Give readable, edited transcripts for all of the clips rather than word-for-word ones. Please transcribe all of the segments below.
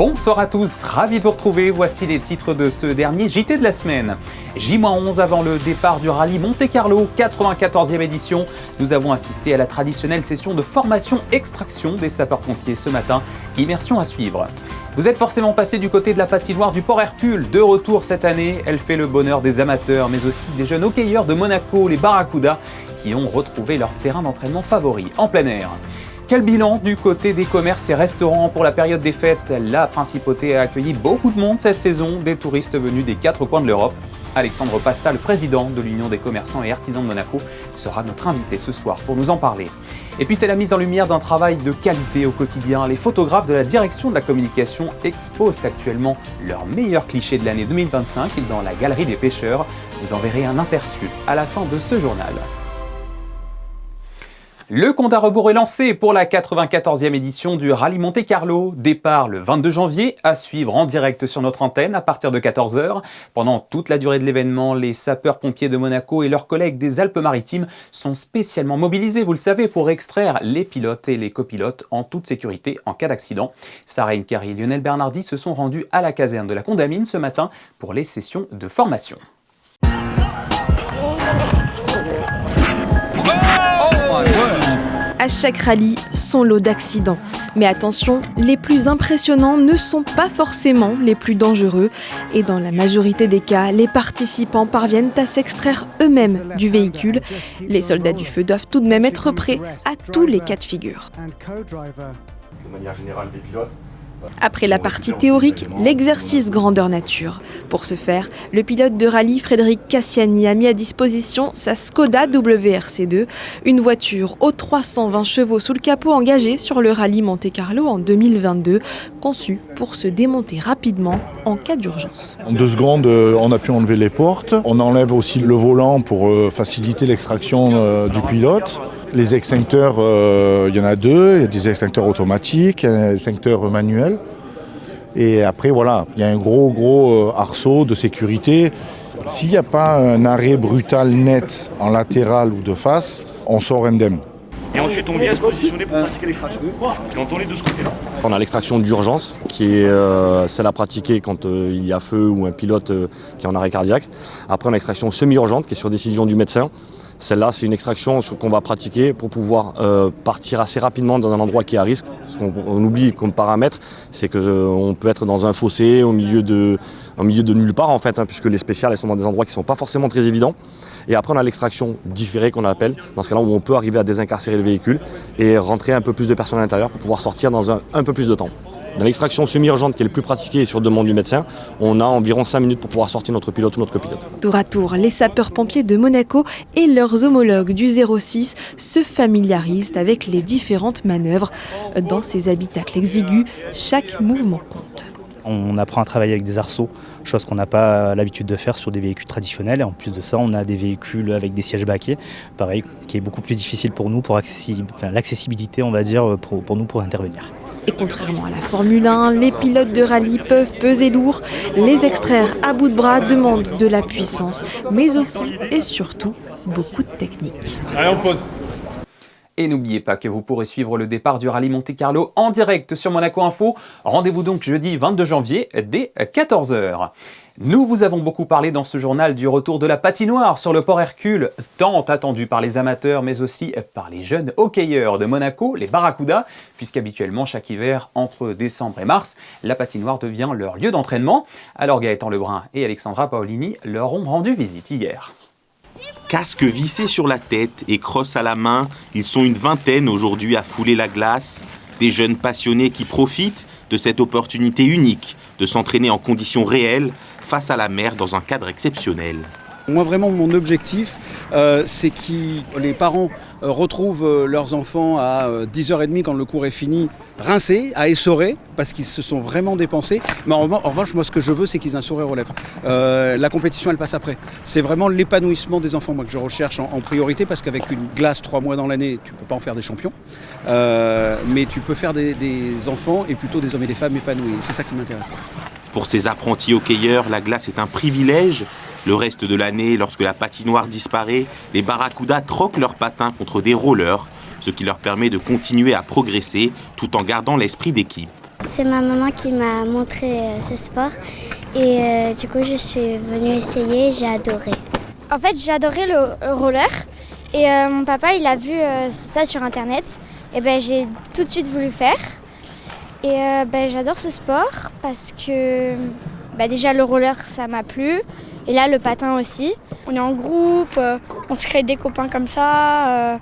Bonsoir à tous, ravi de vous retrouver. Voici les titres de ce dernier JT de la semaine. J-11 avant le départ du rallye Monte-Carlo, 94e édition. Nous avons assisté à la traditionnelle session de formation-extraction des sapeurs-pompiers ce matin. Immersion à suivre. Vous êtes forcément passé du côté de la patinoire du Port Hercule. De retour cette année, elle fait le bonheur des amateurs, mais aussi des jeunes hockeyeurs de Monaco, les Barracuda, qui ont retrouvé leur terrain d'entraînement favori, en plein air. Quel bilan du côté des commerces et restaurants pour la période des fêtes? La principauté a accueilli beaucoup de monde cette saison, des touristes venus des 4 coins de l'Europe. Alexandre Pasta, le président de l'Union des commerçants et artisans de Monaco, sera notre invité ce soir pour nous en parler. Et puis c'est la mise en lumière d'un travail de qualité au quotidien. Les photographes de la direction de la communication exposent actuellement leurs meilleurs clichés de l'année 2025 dans la galerie des pêcheurs. Vous en verrez un aperçu à la fin de ce journal. Le compte à rebours est lancé pour la 94e édition du Rallye Monte-Carlo. Départ le 22 janvier, à suivre en direct sur notre antenne à partir de 14h. Pendant toute la durée de l'événement, les sapeurs-pompiers de Monaco et leurs collègues des Alpes-Maritimes sont spécialement mobilisés, vous le savez, pour extraire les pilotes et les copilotes en toute sécurité en cas d'accident. Sarah Incari et Lionel Bernardi se sont rendus à la caserne de la Condamine ce matin pour les sessions de formation. À chaque rallye, son lot d'accidents. Mais attention, les plus impressionnants ne sont pas forcément les plus dangereux. Et dans la majorité des cas, les participants parviennent à s'extraire eux-mêmes du véhicule. Les soldats du feu doivent tout de même être prêts à tous les cas de figure. De manière générale, des pilotes. Après la partie théorique, l'exercice grandeur nature. Pour ce faire, le pilote de rallye Frédéric Cassiani a mis à disposition sa Skoda WRC2, une voiture aux 320 chevaux sous le capot engagée sur le rallye Monte-Carlo en 2022, conçue pour se démonter rapidement en cas d'urgence. En 2 secondes, on a pu enlever les portes. On enlève aussi le volant pour faciliter l'extraction du pilote. Les extincteurs, il y en a 2, il y a des extincteurs automatiques, des extincteurs manuels. Et après, voilà, il y a un gros arceau de sécurité. S'il n'y a pas un arrêt brutal net en latéral ou de face, on sort indemne. Et ensuite, on vient se positionner pour pratiquer l'extraction. Quand on est de ce côté-là. On a l'extraction d'urgence, qui est celle à pratiquer quand il y a feu ou un pilote qui est en arrêt cardiaque. Après, on a l'extraction semi-urgente, qui est sur décision du médecin. Celle-là, c'est une extraction qu'on va pratiquer pour pouvoir partir assez rapidement dans un endroit qui est à risque. Ce qu'on oublie comme paramètre, c'est qu'on peut être dans un fossé, au milieu de nulle part, en fait, puisque les spéciales, elles sont dans des endroits qui ne sont pas forcément très évidents. Et après, on a l'extraction différée qu'on appelle, dans ce cas-là où on peut arriver à désincarcérer le véhicule et rentrer un peu plus de personnes à l'intérieur pour pouvoir sortir dans un peu plus de temps. Dans l'extraction semi-urgente qui est le plus pratiquée sur demande du médecin, on a environ 5 minutes pour pouvoir sortir notre pilote ou notre copilote. Tour à tour, les sapeurs-pompiers de Monaco et leurs homologues du 06 se familiarisent avec les différentes manœuvres. Dans ces habitacles exigus, chaque mouvement compte. On apprend à travailler avec des arceaux, chose qu'on n'a pas l'habitude de faire sur des véhicules traditionnels. Et en plus de ça, on a des véhicules avec des sièges baquets, pareil, qui est beaucoup plus difficile pour nous, pour l'accessibilité, on va dire, pour nous pour intervenir. Et contrairement à la Formule 1, les pilotes de rallye peuvent peser lourd. Les extraire à bout de bras demande de la puissance, mais aussi et surtout beaucoup de technique. Allez, on pose. Et n'oubliez pas que vous pourrez suivre le départ du rallye Monte-Carlo en direct sur Monaco Info. Rendez-vous donc jeudi 22 janvier dès 14h. Nous vous avons beaucoup parlé dans ce journal du retour de la patinoire sur le Port Hercule, tant attendu par les amateurs mais aussi par les jeunes hockeyeurs de Monaco, les Barracuda, puisqu'habituellement chaque hiver, entre décembre et mars, la patinoire devient leur lieu d'entraînement. Alors Gaëtan Lebrun et Alexandra Paolini leur ont rendu visite hier. Casque vissé sur la tête et crosse à la main, ils sont une vingtaine aujourd'hui à fouler la glace. Des jeunes passionnés qui profitent de cette opportunité unique de s'entraîner en conditions réelles face à la mer dans un cadre exceptionnel. Moi vraiment mon objectif c'est que les parents retrouvent leurs enfants à 10h30 quand le cours est fini, rincés, à essorer parce qu'ils se sont vraiment dépensés. Mais en revanche moi ce que je veux c'est qu'ils aient un sourire aux lèvres. La compétition elle passe après. C'est vraiment l'épanouissement des enfants moi que je recherche en priorité parce qu'avec une glace 3 mois dans l'année tu peux pas en faire des champions. Mais tu peux faire des enfants et plutôt des hommes et des femmes épanouis. C'est ça qui m'intéresse. Pour ces apprentis hockeyeurs, la glace est un privilège. Le reste de l'année, lorsque la patinoire disparaît, les Barracuda troquent leurs patins contre des rollers, ce qui leur permet de continuer à progresser tout en gardant l'esprit d'équipe. C'est ma maman qui m'a montré ce sport et du coup je suis venue essayer et j'ai adoré. En fait j'ai adoré le roller et mon papa il a vu ça sur internet et j'ai tout de suite voulu faire et j'adore ce sport parce que déjà le roller ça m'a plu et là le patin aussi. On est en groupe, on se crée des copains comme ça,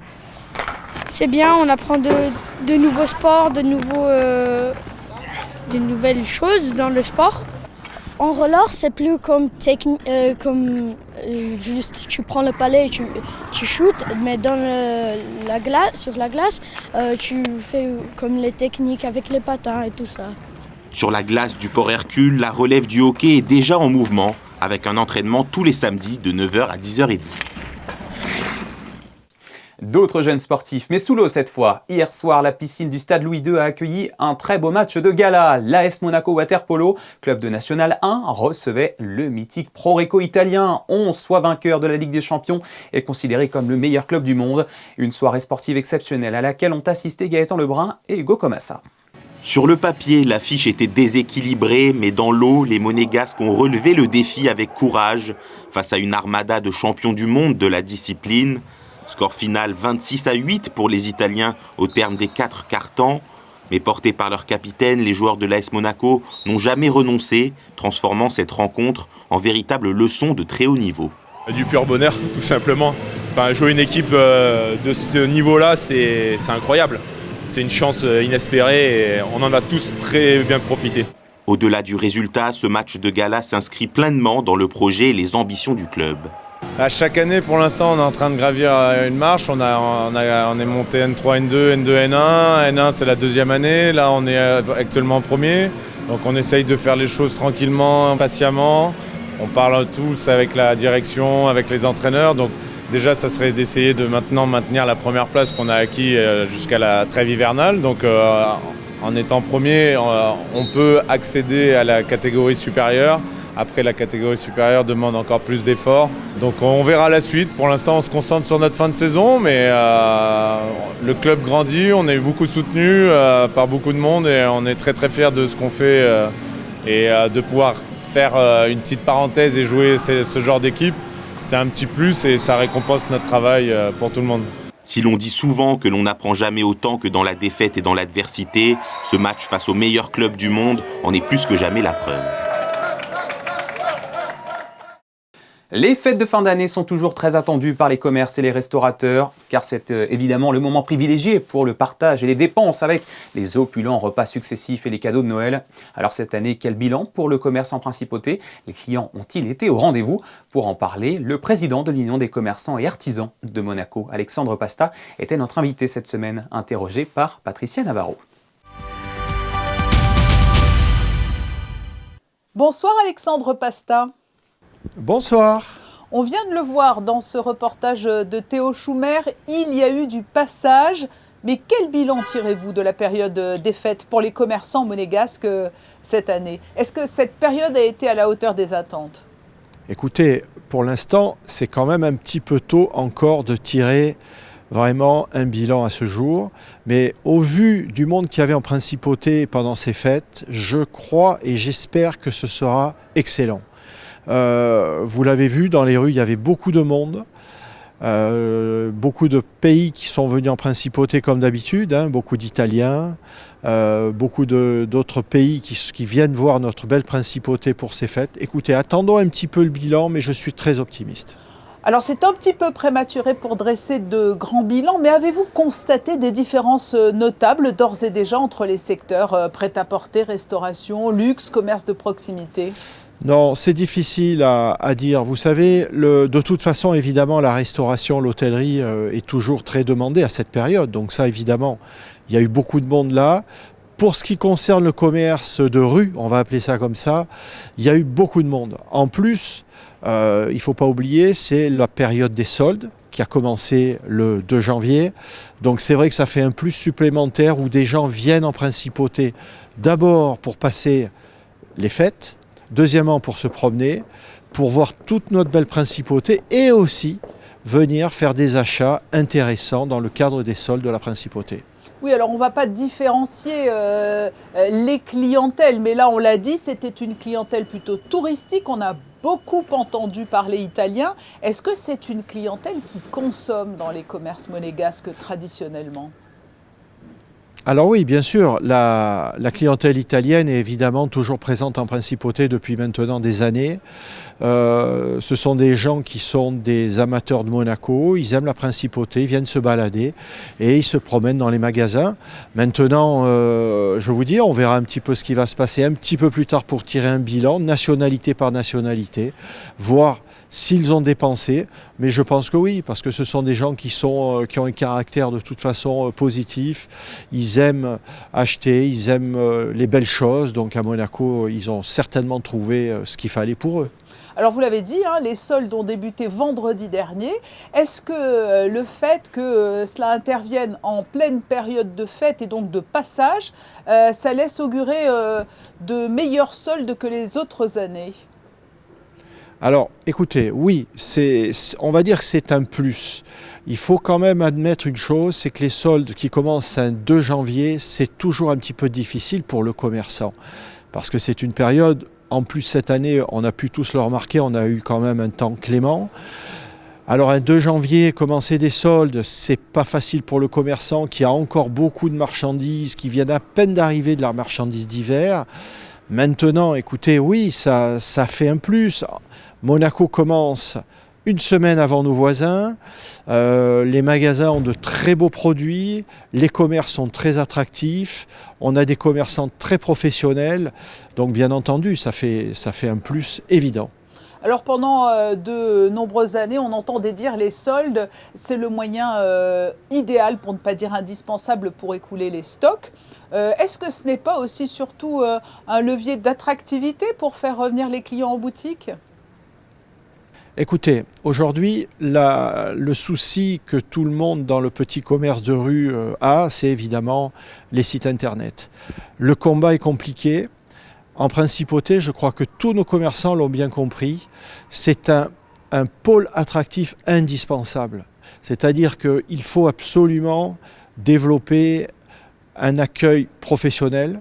c'est bien, on apprend de nouveaux sports, de nouvelles choses dans le sport. En roller, c'est plus comme juste tu prends le palais et tu shootes, mais sur la glace, tu fais comme les techniques avec les patins et tout ça. Sur la glace du Port Hercule, la relève du hockey est déjà en mouvement, avec un entraînement tous les samedis de 9h à 10h30. D'autres jeunes sportifs, mais sous l'eau cette fois. Hier soir, la piscine du stade Louis II a accueilli un très beau match de gala. L'AS Monaco Waterpolo, club de National 1, recevait le mythique Proreco italien. 11 fois vainqueur de la Ligue des Champions et considéré comme le meilleur club du monde. Une soirée sportive exceptionnelle à laquelle ont assisté Gaëtan Lebrun et Hugo Comassa. Sur le papier, l'affiche était déséquilibrée, mais dans l'eau, les Monégasques ont relevé le défi avec courage face à une armada de champions du monde de la discipline. Score final 26-8 pour les Italiens au terme des 4 quarts-temps. Mais portés par leur capitaine, les joueurs de l'AS Monaco n'ont jamais renoncé, transformant cette rencontre en véritable leçon de très haut niveau. Du pur bonheur, tout simplement. Jouer une équipe de ce niveau-là, c'est incroyable. C'est une chance inespérée et on en a tous très bien profité. Au-delà du résultat, ce match de gala s'inscrit pleinement dans le projet et les ambitions du club. À chaque année, pour l'instant, on est en train de gravir une marche. On est monté N3, N2, N2, N1. N1, c'est la deuxième année. Là, on est actuellement premier. Donc, on essaye de faire les choses tranquillement, patiemment. On parle tous avec la direction, avec les entraîneurs. Donc, déjà, ça serait d'essayer de maintenant maintenir la première place qu'on a acquis jusqu'à la trêve hivernale. Donc, en étant premier, on peut accéder à la catégorie supérieure. Après, la catégorie supérieure demande encore plus d'efforts. Donc on verra la suite. Pour l'instant, on se concentre sur notre fin de saison, mais le club grandit, on est beaucoup soutenu par beaucoup de monde et on est très très fiers de ce qu'on fait et de pouvoir faire une petite parenthèse et jouer ce genre d'équipe. C'est un petit plus et ça récompense notre travail pour tout le monde. Si l'on dit souvent que l'on n'apprend jamais autant que dans la défaite et dans l'adversité, ce match face au meilleur club du monde en est plus que jamais la preuve. Les fêtes de fin d'année sont toujours très attendues par les commerces et les restaurateurs, car c'est évidemment le moment privilégié pour le partage et les dépenses avec les opulents repas successifs et les cadeaux de Noël. Alors cette année, quel bilan pour le commerce en principauté? Les clients ont-ils été au rendez-vous? Pour en parler, le président de l'Union des commerçants et artisans de Monaco, Alexandre Pasta, était notre invité cette semaine, interrogé par Patricia Navarro. Bonsoir Alexandre Pasta. Bonsoir. On vient de le voir dans ce reportage de Théo Schumer, il y a eu du passage, mais quel bilan tirez-vous de la période des fêtes pour les commerçants monégasques cette année? Est-ce que cette période a été à la hauteur des attentes? Écoutez, pour l'instant, c'est quand même un petit peu tôt encore de tirer vraiment un bilan à ce jour, mais au vu du monde qu'il y avait en principauté pendant ces fêtes, je crois et j'espère que ce sera excellent. Vous l'avez vu, dans les rues, il y avait beaucoup de monde, beaucoup de pays qui sont venus en principauté comme d'habitude, beaucoup d'Italiens, beaucoup d'autres pays qui viennent voir notre belle principauté pour ces fêtes. Écoutez, attendons un petit peu le bilan, mais je suis très optimiste. Alors c'est un petit peu prématuré pour dresser de grands bilans, mais avez-vous constaté des différences notables d'ores et déjà entre les secteurs prêt-à-porter, restauration, luxe, commerce de proximité ? Non, c'est difficile à dire. Vous savez, de toute façon, évidemment, la restauration, l'hôtellerie est toujours très demandée à cette période. Donc ça, évidemment, il y a eu beaucoup de monde là. Pour ce qui concerne le commerce de rue, on va appeler ça comme ça, il y a eu beaucoup de monde. En plus, il ne faut pas oublier, c'est la période des soldes qui a commencé le 2 janvier. Donc c'est vrai que ça fait un plus supplémentaire où des gens viennent en principauté d'abord pour passer les fêtes, deuxièmement pour se promener, pour voir toute notre belle principauté et aussi venir faire des achats intéressants dans le cadre des soldes de la principauté. Oui, alors on ne va pas différencier les clientèles, mais là on l'a dit, c'était une clientèle plutôt touristique. On a beaucoup entendu parler italien. Est-ce que c'est une clientèle qui consomme dans les commerces monégasques traditionnellement ? Alors oui, bien sûr, la clientèle italienne est évidemment toujours présente en principauté depuis maintenant des années. Ce sont des gens qui sont des amateurs de Monaco, ils aiment la principauté, ils viennent se balader et ils se promènent dans les magasins. Maintenant, je vous dis, on verra un petit peu ce qui va se passer un petit peu plus tard pour tirer un bilan, nationalité par nationalité, voir s'ils ont dépensé, mais je pense que oui, parce que ce sont des gens qui ont un caractère de toute façon positif, ils aiment acheter, ils aiment les belles choses, donc à Monaco, ils ont certainement trouvé ce qu'il fallait pour eux. Alors vous l'avez dit, hein, les soldes ont débuté vendredi dernier. Est-ce que le fait que cela intervienne en pleine période de fête et donc de passage, ça laisse augurer de meilleurs soldes que les autres années ? Alors, écoutez, oui, on va dire que c'est un plus. Il faut quand même admettre une chose, c'est que les soldes qui commencent un 2 janvier, c'est toujours un petit peu difficile pour le commerçant. Parce que c'est une période, en plus cette année, on a pu tous le remarquer, on a eu quand même un temps clément. Alors un 2 janvier, commencer des soldes, c'est pas facile pour le commerçant qui a encore beaucoup de marchandises, qui viennent à peine d'arriver de la marchandise d'hiver. Maintenant, écoutez, oui, ça fait un plus. Monaco commence une semaine avant nos voisins, les magasins ont de très beaux produits, les commerces sont très attractifs, on a des commerçants très professionnels, donc bien entendu ça fait un plus évident. Alors pendant de nombreuses années, on entendait dire les soldes, c'est le moyen idéal, pour ne pas dire indispensable, pour écouler les stocks. Est-ce que ce n'est pas aussi surtout un levier d'attractivité pour faire revenir les clients en boutique ? Écoutez, aujourd'hui, le souci que tout le monde dans le petit commerce de rue a, c'est évidemment les sites internet. Le combat est compliqué. En principauté, je crois que tous nos commerçants l'ont bien compris. C'est un pôle attractif indispensable. C'est-à-dire qu'il faut absolument développer un accueil professionnel,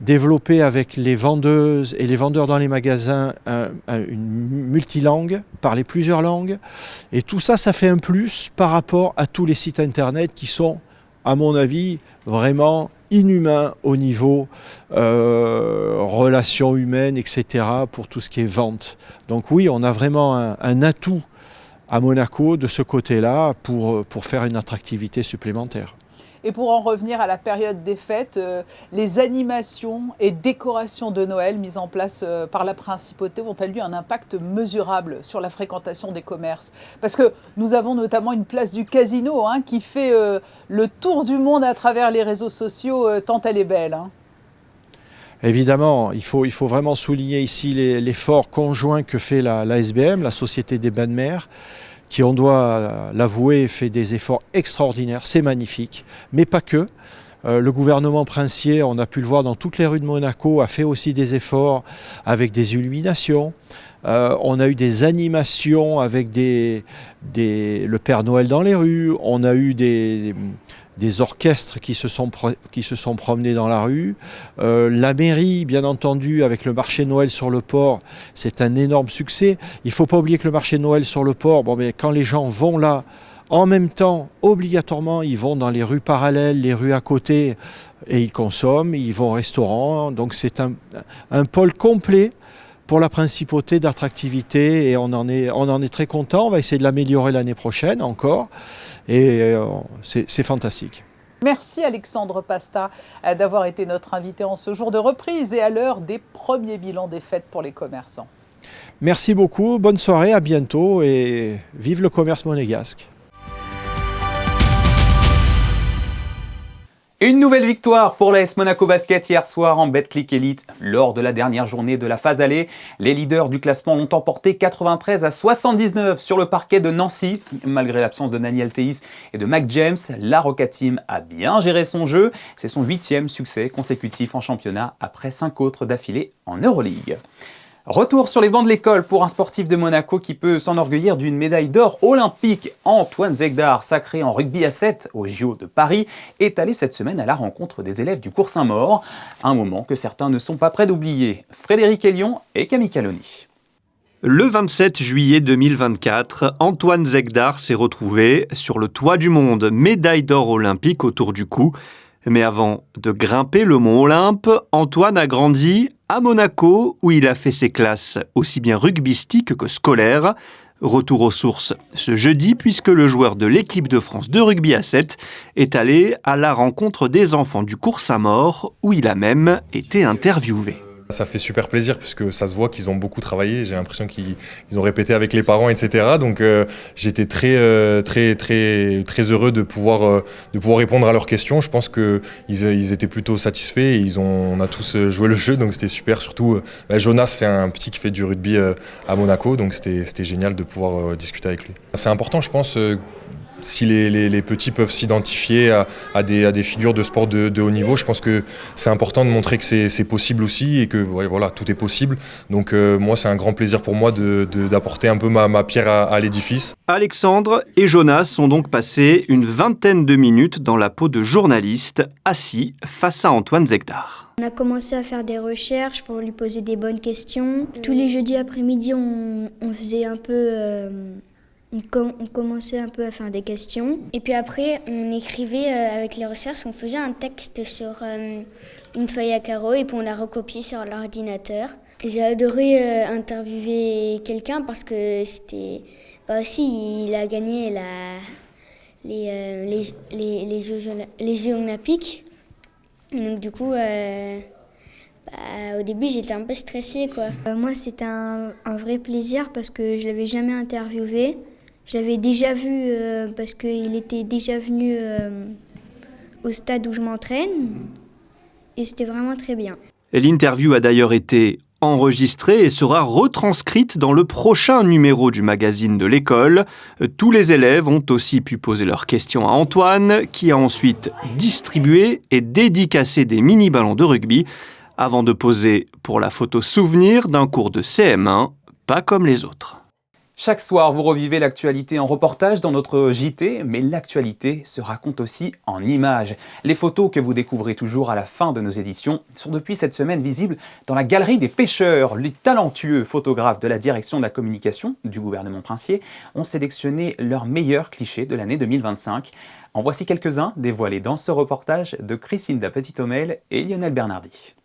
développer avec les vendeuses et les vendeurs dans les magasins une multilangue, parler plusieurs langues. Et tout ça, ça fait un plus par rapport à tous les sites internet qui sont, à mon avis, vraiment inhumains au niveau relations humaines, etc., pour tout ce qui est vente. Donc oui, on a vraiment un atout à Monaco de ce côté-là pour faire une attractivité supplémentaire. Et pour en revenir à la période des fêtes, les animations et décorations de Noël mises en place par la principauté ont-elles eu un impact mesurable sur la fréquentation des commerces ? Parce que nous avons notamment une place du casino qui fait le tour du monde à travers les réseaux sociaux, tant elle est belle. Évidemment, il faut vraiment souligner ici l'effort conjoint que fait la SBM, la Société des Bains de Mer, qui, on doit l'avouer, fait des efforts extraordinaires, c'est magnifique, mais pas que. Le gouvernement princier, on a pu le voir dans toutes les rues de Monaco, a fait aussi des efforts avec des illuminations. On a eu des animations avec le Père Noël dans les rues, on a eu des orchestres qui se sont promenés dans la rue. La mairie, bien entendu, avec le marché de Noël sur le port, c'est un énorme succès. Il ne faut pas oublier que le marché de Noël sur le port, mais quand les gens vont là, en même temps, obligatoirement, ils vont dans les rues parallèles, les rues à côté, et ils consomment, ils vont au restaurant. Donc c'est un pôle complet pour la principauté d'attractivité, et on en est très content. On va essayer de l'améliorer l'année prochaine encore. Et c'est fantastique. Merci Alexandre Pasta d'avoir été notre invité en ce jour de reprise et à l'heure des premiers bilans des fêtes pour les commerçants. Merci beaucoup, bonne soirée, à bientôt et vive le commerce monégasque. Une nouvelle victoire pour l'AS Monaco Basket hier soir en Betclic Elite. Lors de la dernière journée de la phase aller, les leaders du classement l'ont emporté 93-79 sur le parquet de Nancy. Malgré l'absence de Daniel Theis et de Mac James, la Roca Team a bien géré son jeu. C'est son 8e succès consécutif en championnat après 5 autres d'affilée en Euroleague. Retour sur les bancs de l'école pour un sportif de Monaco qui peut s'enorgueillir d'une médaille d'or olympique. Antoine Zegdar, sacré en rugby à 7 au JO de Paris, est allé cette semaine à la rencontre des élèves du cours Saint-Maur. Un moment que certains ne sont pas prêts d'oublier. Frédéric Elion et Camille Caloni. Le 27 juillet 2024, Antoine Zegdar s'est retrouvé sur le toit du monde, médaille d'or olympique autour du cou. Mais avant de grimper le mont Olympe, Antoine a grandi à Monaco où il a fait ses classes aussi bien rugbystiques que scolaires. Retour aux sources ce jeudi puisque le joueur de l'équipe de France de rugby à 7 est allé à la rencontre des enfants du cours Saint-Maur où il a même été interviewé. Ça fait super plaisir puisque ça se voit qu'ils ont beaucoup travaillé. J'ai l'impression qu'ils ont répété avec les parents, etc. Donc j'étais très heureux de pouvoir répondre à leurs questions. Je pense qu'ils étaient plutôt satisfaits et on a tous joué le jeu, donc c'était super. Surtout Jonas, c'est un petit qui fait du rugby à Monaco, donc c'était génial de pouvoir discuter avec lui. C'est important, je pense. Si les petits peuvent s'identifier à des figures de sport de haut niveau, je pense que c'est important de montrer que c'est possible aussi et que voilà, tout est possible. Donc moi, c'est un grand plaisir pour moi d'apporter un peu ma pierre à l'édifice. Alexandre et Jonas ont donc passé une vingtaine de minutes dans la peau de journalistes, assis face à Antoine Zegdar. On a commencé à faire des recherches pour lui poser des bonnes questions. Tous les jeudis après-midi, on faisait un peu... On commençait un peu à faire des questions. Et puis après, on écrivait avec les recherches, on faisait un texte sur une feuille à carreaux et puis on l'a recopié sur l'ordinateur. J'ai adoré interviewer quelqu'un parce que c'était... aussi, il a gagné les Jeux olympiques. Et donc du coup, au début, j'étais un peu stressée, quoi. Moi, c'était un vrai plaisir parce que je ne l'avais jamais interviewé. Je l'avais déjà vu parce qu'il était déjà venu au stade où je m'entraîne et c'était vraiment très bien. L'interview a d'ailleurs été enregistrée et sera retranscrite dans le prochain numéro du magazine de l'école. Tous les élèves ont aussi pu poser leurs questions à Antoine qui a ensuite distribué et dédicacé des mini-ballons de rugby avant de poser pour la photo souvenir d'un cours de CM1, pas comme les autres. Chaque soir, vous revivez l'actualité en reportage dans notre JT, mais l'actualité se raconte aussi en images. Les photos que vous découvrez toujours à la fin de nos éditions sont depuis cette semaine visibles dans la Galerie des Pêcheurs. Les talentueux photographes de la direction de la communication du gouvernement princier ont sélectionné leurs meilleurs clichés de l'année 2025. En voici quelques-uns dévoilés dans ce reportage de Christine Petit-Omel et Lionel Bernardi.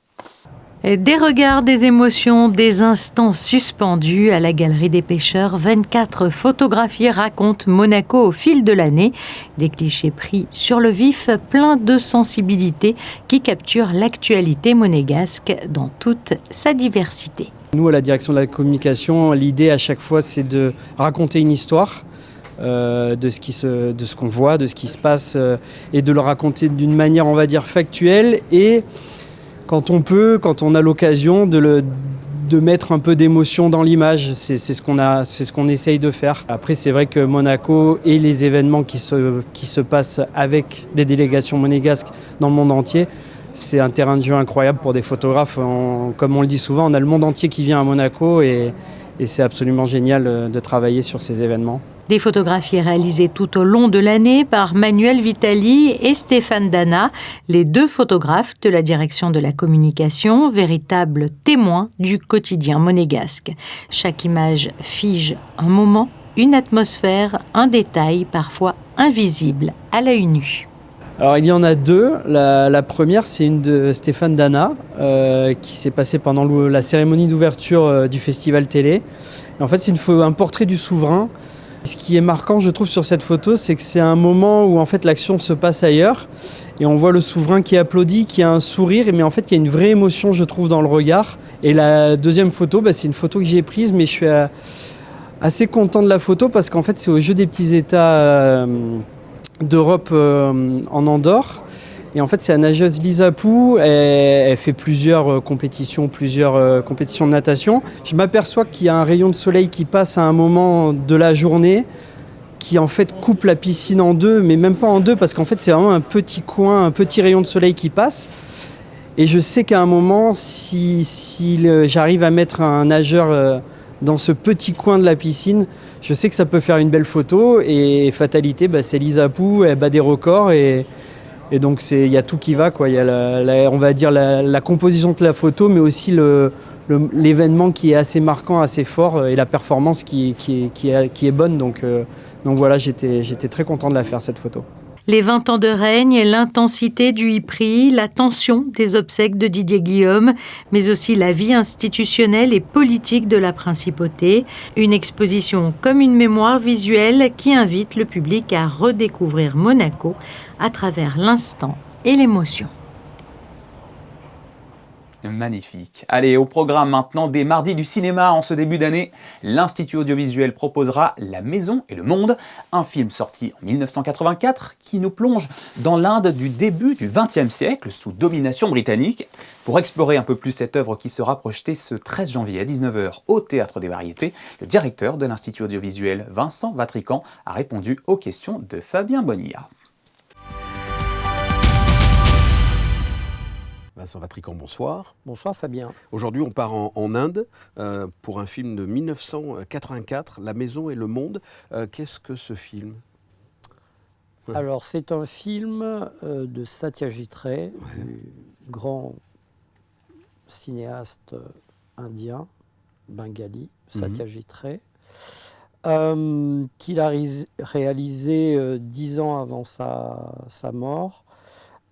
Des regards, des émotions, des instants suspendus à la Galerie des Pêcheurs. 24 photographies racontent Monaco au fil de l'année. Des clichés pris sur le vif, plein de sensibilité qui capturent l'actualité monégasque dans toute sa diversité. Nous, à la direction de la communication, l'idée à chaque fois, c'est de raconter une histoire. De ce qu'on voit, de ce qui se passe et de le raconter d'une manière, on va dire, factuelle et quand on a l'occasion de mettre un peu d'émotion dans l'image, c'est ce qu'on essaye de faire. Après, c'est vrai que Monaco et les événements qui se passent avec des délégations monégasques dans le monde entier, c'est un terrain de jeu incroyable pour des photographes. Comme on le dit souvent, on a le monde entier qui vient à Monaco et c'est absolument génial de travailler sur ces événements. Des photographies réalisées tout au long de l'année par Manuel Vitali et Stéphane Dana, les deux photographes de la direction de la communication, véritables témoins du quotidien monégasque. Chaque image fige un moment, une atmosphère, un détail parfois invisible à l'œil nu. Alors il y en a deux. La première, c'est une de Stéphane Dana qui s'est passée pendant la cérémonie d'ouverture du festival télé. Et en fait, c'est un portrait du souverain. Ce qui est marquant, je trouve, sur cette photo, c'est que c'est un moment où en fait l'action se passe ailleurs et on voit le souverain qui applaudit, qui a un sourire, mais en fait il y a une vraie émotion, je trouve, dans le regard. Et la deuxième photo, c'est une photo que j'ai prise, mais je suis assez content de la photo parce qu'en fait c'est au Jeu des petits États d'Europe en Andorre. Et en fait, c'est la nageuse Lisa Pou, elle fait plusieurs compétitions de natation. Je m'aperçois qu'il y a un rayon de soleil qui passe à un moment de la journée qui en fait coupe la piscine en deux, mais même pas en deux parce qu'en fait c'est vraiment un petit coin, un petit rayon de soleil qui passe. Et je sais qu'à un moment, si j'arrive à mettre un nageur dans ce petit coin de la piscine, je sais que ça peut faire une belle photo. Et fatalité, c'est Lisa Pou, elle bat des records. Et donc il y a tout qui va, quoi. Il y a on va dire la composition de la photo, mais aussi l'événement qui est assez marquant, assez fort, et la performance qui est bonne. Donc voilà, j'étais très content de la faire, cette photo. Les 20 ans de règne, l'intensité du Ypres, la tension des obsèques de Didier Guillaume, mais aussi la vie institutionnelle et politique de la principauté. Une exposition comme une mémoire visuelle qui invite le public à redécouvrir Monaco à travers l'instant et l'émotion. Magnifique. Allez, au programme maintenant des mardis du cinéma en ce début d'année. L'Institut audiovisuel proposera La Maison et le Monde, un film sorti en 1984 qui nous plonge dans l'Inde du début du XXe siècle sous domination britannique. Pour explorer un peu plus cette œuvre qui sera projetée ce 13 janvier à 19h au Théâtre des Variétés, le directeur de l'Institut audiovisuel, Vincent Vatrican, a répondu aux questions de Fabien Bonilla. Vincent Vatrican, bonsoir. Bonsoir Fabien. Aujourd'hui, on part en Inde pour un film de 1984, La Maison et le Monde. Qu'est-ce que ce film ? Alors, c'est un film de Satyajit Ray, du grand cinéaste indien, bengali, Satyajit Ray, qu'il a réalisé 10 ans avant sa mort.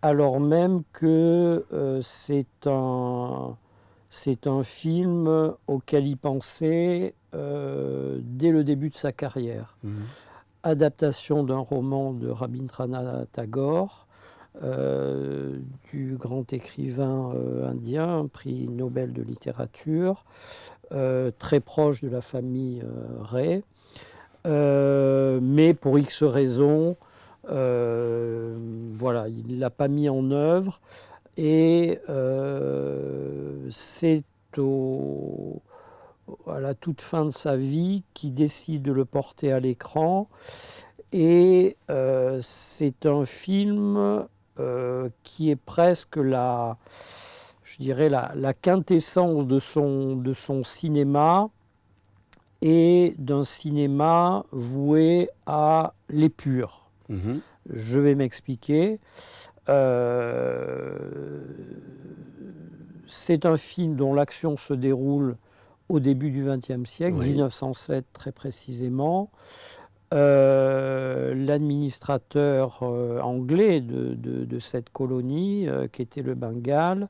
Alors même que c'est un film auquel il pensait dès le début de sa carrière. Adaptation d'un roman de Rabindranath Tagore, du grand écrivain indien, prix Nobel de littérature, très proche de la famille Ray, mais pour X raisons, voilà, il ne l'a pas mis en œuvre et c'est à la toute fin de sa vie qu'il décide de le porter à l'écran et c'est un film qui est presque la quintessence de son cinéma et d'un cinéma voué à l'épure. Je vais m'expliquer. C'est un film dont l'action se déroule au début du XXe siècle, 1907 très précisément. L'administrateur anglais de cette colonie, qui était le Bengale,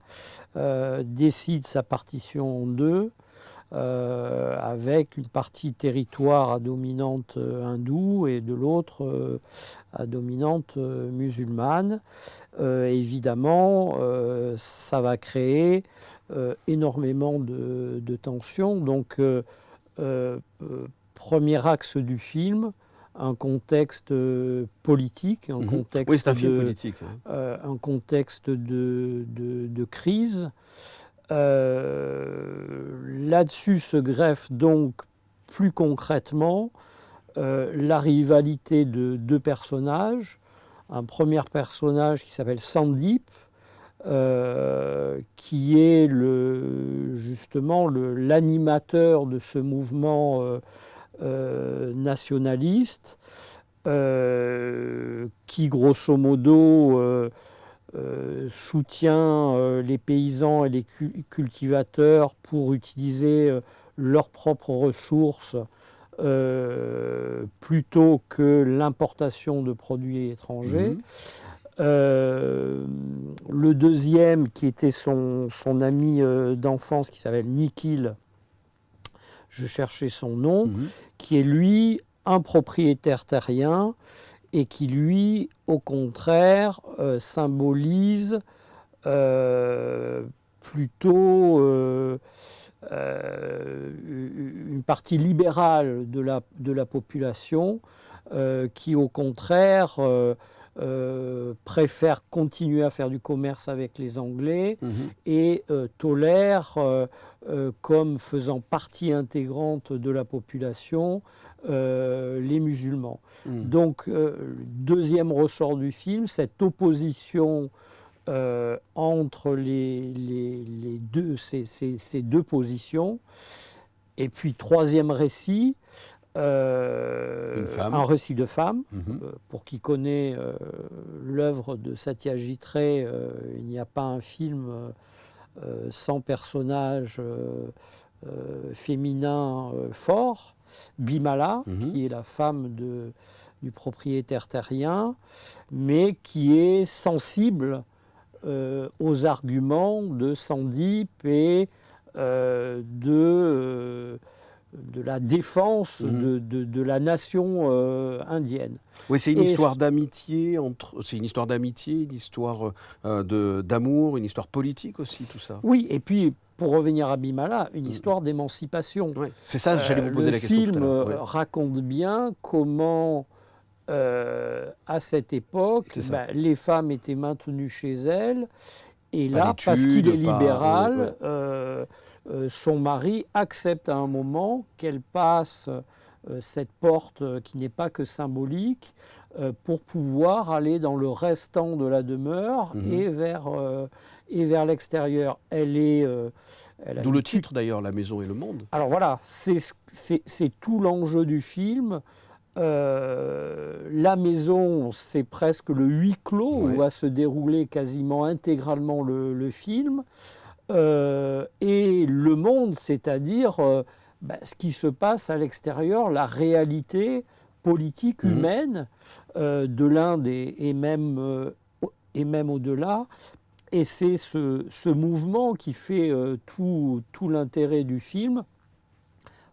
décide sa partition en deux, avec une partie territoire à dominante hindoue et de l'autre à dominante musulmane. Évidemment, ça va créer énormément de tensions. Donc, premier axe du film, un contexte politique, un contexte oui, c'est un film politique. Un contexte de crise. Là-dessus se greffe donc plus concrètement la rivalité de deux personnages. Un premier personnage qui s'appelle Sandip, qui est justement l'animateur de ce mouvement nationaliste, qui grosso modo soutient les paysans et les cultivateurs pour utiliser leurs propres ressources plutôt que l'importation de produits étrangers. Le deuxième, qui était son ami d'enfance, qui s'appelle Nikhil, je cherchais son nom, qui est lui un propriétaire terrien et qui lui, au contraire, symbolise plutôt une partie libérale de la population qui, au contraire, préfère continuer à faire du commerce avec les Anglais et tolère, comme faisant partie intégrante de la population, les musulmans. Donc, deuxième ressort du film, cette opposition entre ces deux positions. Et puis, troisième récit, un récit de femme. Pour qui connaît l'œuvre de Satyajit Ray, il n'y a pas un film sans personnage féminin fort. Bimala, qui est la femme du propriétaire terrien, mais qui est sensible aux arguments de Sandip et de la défense de la nation indienne. Oui, c'est une histoire d'amitié, c'est une histoire d'amitié, une histoire d'amour, une histoire politique aussi, tout ça. Oui, et puis pour revenir à Bimala, une histoire d'émancipation. Ouais. C'est ça, j'allais vous poser la question tout à l'heure. Le film raconte bien comment, à cette époque, les femmes étaient maintenues chez elles, et là, parce qu'il est libéral, son mari accepte à un moment qu'elle passe cette porte qui n'est pas que symbolique pour pouvoir aller dans le restant de la demeure et vers l'extérieur. D'où le titre d'ailleurs, La maison et le monde. Alors voilà, c'est tout l'enjeu du film. La maison, c'est presque le huis clos où va se dérouler quasiment intégralement le film. Et le monde, c'est-à-dire ce qui se passe à l'extérieur, la réalité politique humaine de l'Inde et même au-delà. Et c'est ce mouvement qui fait tout l'intérêt du film,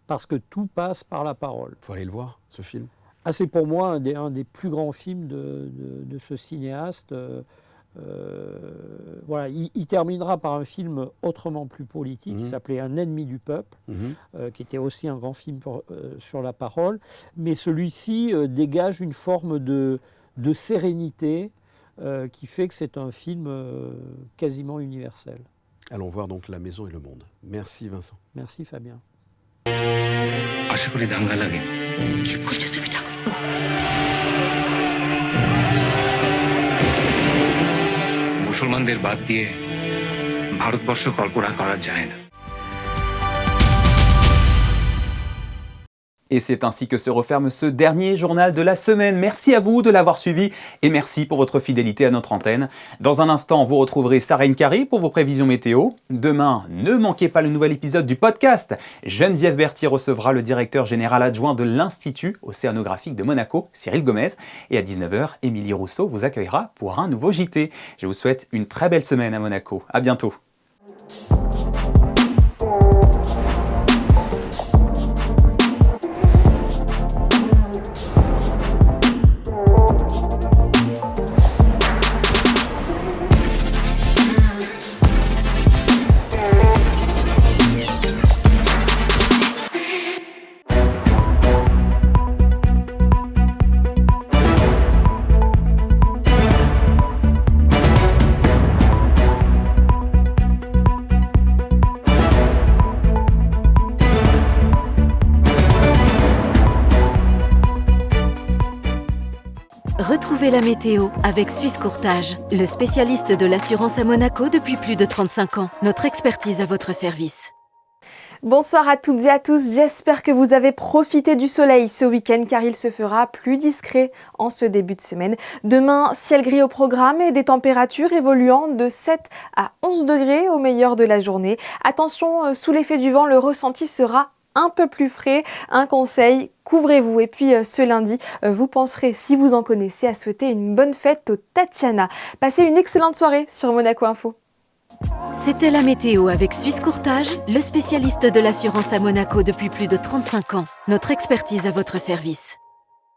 parce que tout passe par la parole. Il faut aller le voir, ce film. C'est pour moi un des plus grands films de ce cinéaste. Voilà, il terminera par un film autrement plus politique qui s'appelait Un ennemi du peuple, qui était aussi un grand film sur la parole, mais celui-ci dégage une forme de sérénité qui fait que c'est un film quasiment universel. Allons voir donc La maison et le monde. Merci Vincent. Merci Fabien. মুসলমানদের বাদ দিয়ে ভারতবর্ষ কল্পনা করা যায় না। Et c'est ainsi que se referme ce dernier journal de la semaine. Merci à vous de l'avoir suivi et merci pour votre fidélité à notre antenne. Dans un instant, vous retrouverez Sarah Nkari pour vos prévisions météo. Demain, ne manquez pas le nouvel épisode du podcast. Geneviève Berthier recevra le directeur général adjoint de l'Institut océanographique de Monaco, Cyril Gomez. Et à 19h, Émilie Rousseau vous accueillera pour un nouveau JT. Je vous souhaite une très belle semaine à Monaco. À bientôt. Retrouvez la météo avec Suisse Courtage, le spécialiste de l'assurance à Monaco depuis plus de 35 ans. Notre expertise à votre service. Bonsoir à toutes et à tous, j'espère que vous avez profité du soleil ce week-end car il se fera plus discret en ce début de semaine. Demain, ciel gris au programme et des températures évoluant de 7 à 11 degrés au meilleur de la journée. Attention, sous l'effet du vent, le ressenti sera un peu plus frais. Un conseil, couvrez-vous. Et puis ce lundi, vous penserez, si vous en connaissez, à souhaiter une bonne fête aux Tatiana. Passez une excellente soirée sur Monaco Info. C'était la météo avec Suisse Courtage, le spécialiste de l'assurance à Monaco depuis plus de 35 ans. Notre expertise à votre service.